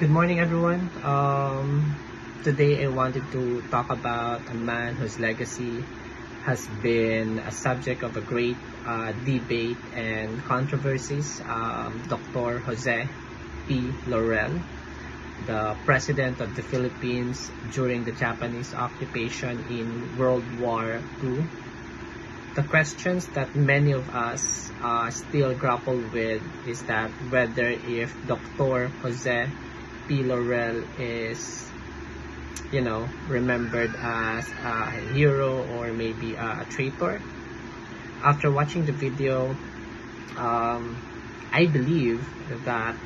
Good morning, everyone. Today I wanted to talk about a man whose legacy has been a subject of a great debate and controversies. Dr. Jose P. Laurel, the President of the Philippines during the Japanese occupation in World War II. The questions that many of us still grapple with is that whether if Dr. Jose P. Laurel is, remembered as a hero or maybe a traitor. After watching the video, I believe that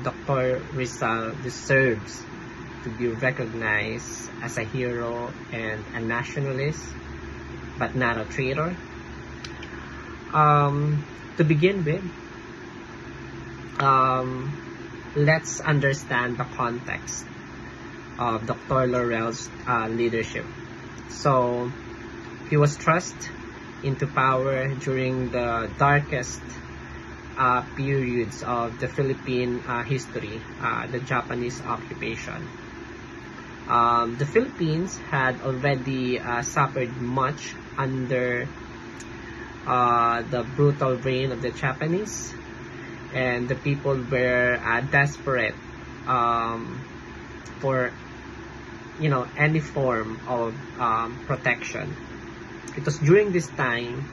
Dr. Rizal deserves to be recognized as a hero and a nationalist, but not a traitor. To begin with, let's understand the context of Dr. Laurel's leadership. So, he was thrust into power during the darkest periods of the Philippine history, the Japanese occupation. The Philippines had already suffered much under the brutal reign of the Japanese, and the people were desperate for any form of protection. It was during this time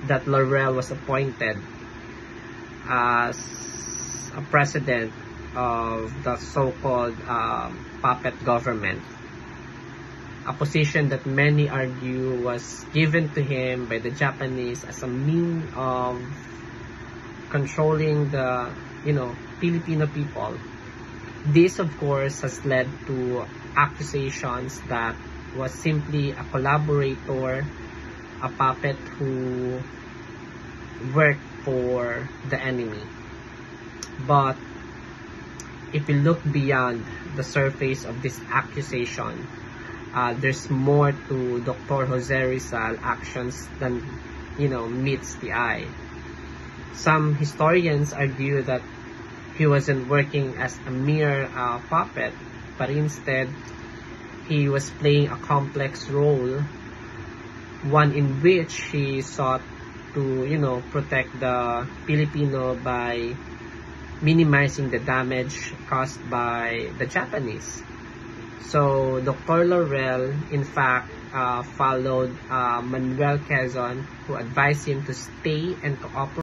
that Laurel was appointed as a president of the so-called puppet government, a position that many argue was given to him by the Japanese as a means of controlling the Filipino people. This, of course, has led to accusations that was simply a collaborator, a puppet who worked for the enemy. But if we look beyond the surface of this accusation, there's more to Dr. Jose Rizal actions than meets the eye. Some historians argue that he wasn't working as a mere puppet, but instead he was playing a complex role, one in which he sought to protect the Filipino by minimizing the damage caused by the Japanese. So Dr. Laurel, in fact, followed Manuel Quezon, who advised him to stay and cooperate